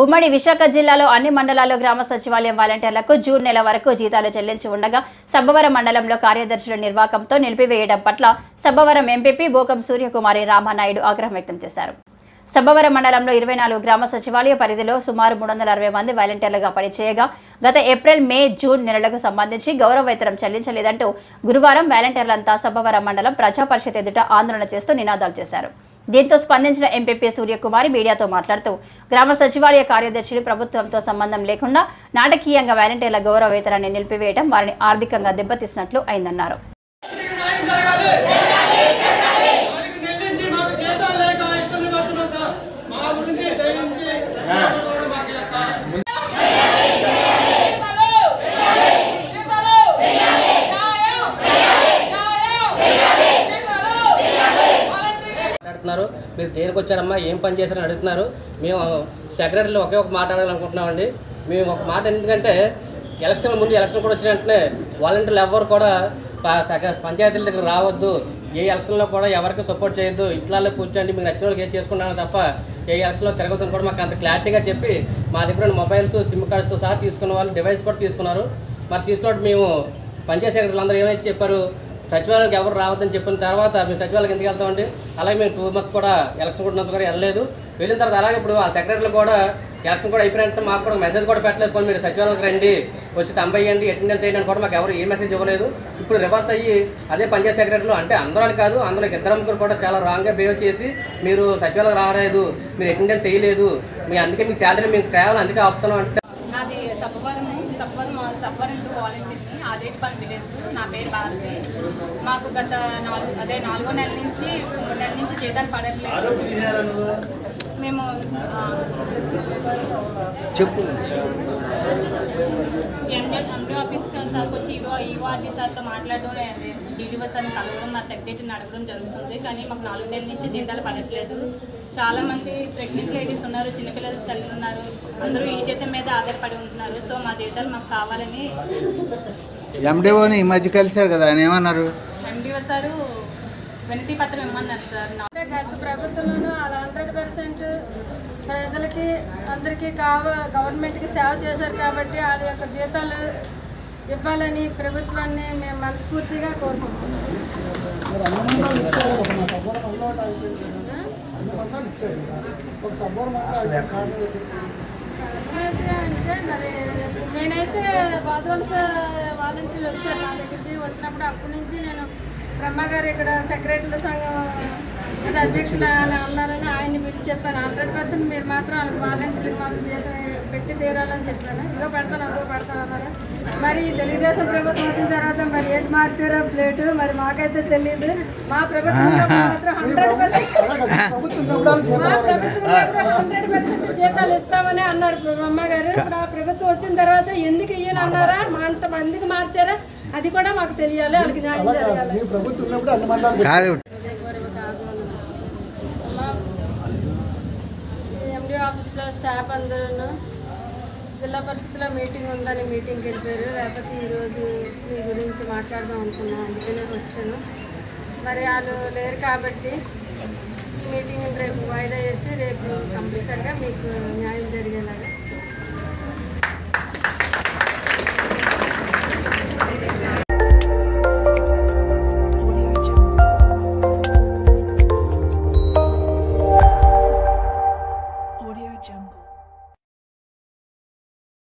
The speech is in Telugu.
ఉమ్మడి విశాఖ జిల్లాలో అన్ని మండలాల్లో గ్రామ సచివాలయం వాలంటీర్లకు జూన్ నెల వరకు జీతాలు చెల్లించి ఉండగా సబ్బవరం మండలంలో కార్యదర్శుల నిర్వాకంతో నిలిపివేయడం పట్ల సబ్బవరం ఎంపీపీ బోకం సూర్యకుమారి రామానాయుడు ఆగ్రహం వ్యక్తం చేశారు. సబ్బవరం మండలంలో 24 గ్రామ సచివాలయ పరిధిలో సుమారు 360 మంది వాలంటీర్లుగా పనిచేయగా గత ఏప్రిల్, మే, జూన్ నెలలకు సంబంధించి గౌరవ వేతనం చెల్లించలేదంటూ గురువారం వాలంటీర్లంతా సబ్బవరం మండలం ప్రజా పరిషత్ ఎదుట ఆందోళన చేస్తూ నినాదాలు చేశారు. దీంతో స్పందించిన ఎంపీపీ సూర్యకుమారి మీడియాతో మాట్లాడుతూ గ్రామ సచివాలయ కార్యదర్శులు ప్రభుత్వంతో సంబంధం లేకుండా నాటకీయంగా వాలంటీర్ల గౌరవ వేతనాన్ని నిలిపివేయడం వారిని ఆర్థికంగా దెబ్బతీసినట్లు అయిందన్నారు. మీరు దేనికి వచ్చారమ్మా, ఏం పని చేశారని అడుగుతున్నారు. మేము సెక్రటరీలో ఒకే ఒక మాట అడగాలనుకుంటున్నామండి. మేము ఒక మాట ఎందుకంటే ఎలక్షన్ ముందు ఎలక్షన్ కూడా వచ్చిన వెంటనే వాలంటీర్లు ఎవరు కూడా పంచాయతీల దగ్గర రావద్దు, ఏ ఎలక్షన్లో కూడా ఎవరికి సపోర్ట్ చేయొద్దు, ఇంట్లో కూర్చోండి, మీకు నచ్చిన వాళ్ళకి ఏం చేసుకున్నాను తప్ప ఏ ఎలక్షన్లో తిరగదని కూడా మాకు అంత క్లారిటీగా చెప్పి మా దగ్గర మొబైల్స్, సిమ్ కార్డ్స్తో సహా తీసుకున్న వాళ్ళు డివైస్ కూడా తీసుకున్నారు. మరి తీసుకున్నట్టు మేము పంచాయతీ సెక్రటరీలు అందరూ ఏమైతే చెప్పారు, సచివాలయానికి ఎవరు రావద్దని చెప్పిన తర్వాత మేము సచివాలయానికి ఎందుకు వెళ్తామండి. అలాగే మేము 2 months కూడా ఎలక్షన్ కూడా కూడా వెళ్ళలేదు. వెళ్ళిన తర్వాత అలాగే ఇప్పుడు ఆ సెక్రటరీలు కూడా ఎలక్షన్ కూడా అయిపోయినట్టు మాకు కూడా మెసేజ్ కూడా పెట్టలేదు. కొన్ని మీరు సచివాలయానికి రండి, వచ్చి తంబయ్యండి, అటెండెన్స్ చేయడానికి కూడా మాకు ఎవరు ఏ మెసేజ్ ఇవ్వలేదు. ఇప్పుడు రివర్స్ అయ్యి అదే పంచాయతీ సెక్రటరీలు అంటే అందరూ అని కాదు, అందులో 2 కూడా చాలా రాంగ్గా బిహేవ్ చేసి మీరు సచివాలయం రాలేదు, మీరు అటెండెన్స్ చేయలేదు, అందుకే మీకు శాలరీ మేము కేవలం అందుకే ఆపుతున్నాం అంటే. నాది సబ్బవరం వాలంటీర్ని ఆదేటిపల్లి విలేజ్. నా పేరు భారతి. మాకు గత 4వ నెల నుంచి 3 నెలల నుంచి జీతాలు పడట్లేదు. మేము ఎండి ఆఫీస్ సార్కి వచ్చి ఈఓఆర్డీ సార్తో మాట్లాడడం, డీడీఓ సార్ని కలవడం, మా సెక్రటరీని అడగడం జరుగుతుంది. కానీ మాకు 4 నెలల నుంచి జీతాలు పడట్లేదు. చాలామంది ప్రెగ్నెంట్ లేడీస్ ఉన్నారు, చిన్నపిల్లల తల్లులు ఉన్నారు, అందరూ ఈ జీతం మీద ఆధారపడి ఉంటున్నారు. సో మా జీతాలు మాకు కావాలని ఎండిఓని ఈ మధ్య కలిశారు కదా, ఆయన ఏమన్నారు? ఎండిఓ సారు వినతి పత్రం ఇమ్మన్నారు సార్. గత ప్రభుత్వంలోనూ అలా 100% ప్రజలకి అందరికీ గవర్నమెంట్కి సేవ చేశారు కాబట్టి వాళ్ళ యొక్క జీతాలు ఇవ్వాలని ప్రభుత్వాన్ని మేము మనస్ఫూర్తిగా కోరుకుంటున్నాం. అంటే మరి నేనైతే బాధవలస వాలంటీర్లు వచ్చారు నా దగ్గరికి. వచ్చినప్పుడు అప్పటి నుంచి నేను బ్రహ్మగారు ఇక్కడ సెక్రటరీల సంఘం అధ్యక్షులు అని అన్నారని ఆయన్ని పిలిచి చెప్పాను. 100% మీరు మాత్రం వాలంటీర్లకు మాత్రం చేసి పెట్టి తీరాలని చెప్పాను. ఇదో పెడతాను అదో పెడతాను అన్నారు. మరి తెలుగుదేశం ప్రభుత్వం వచ్చిన తర్వాత మరి ఏంటి మార్చారో ప్లేటు మరి మాకైతే తెలియదు. మా ప్రభుత్వంలో మాత్రం 100% జీతాలు ఇస్తామని అన్నారు బ్రహ్మగారు. ఆ ప్రభుత్వం వచ్చిన తర్వాత ఎందుకు ఇయ్యని అన్నారా, అంతమందికి మార్చారా, అది కూడా మాకు తెలియాలి. వాళ్ళకి న్యాయం జరగాలి. ఎండి ఆఫీస్లో స్టాఫ్ అందరూ జిల్లా పరిషత్లో మీటింగ్ ఉందని మీటింగ్కి వెళ్ళిపోయారు. లేకపోతే ఈరోజు మీ గురించి మాట్లాడదాం అనుకున్నాం, అందుకనే వచ్చాను. మరి వాళ్ళు లేరు కాబట్టి ఈ మీటింగ్ రేపు వాయిదా చేసి రేపు కంపల్సరిగా మీకు న్యాయం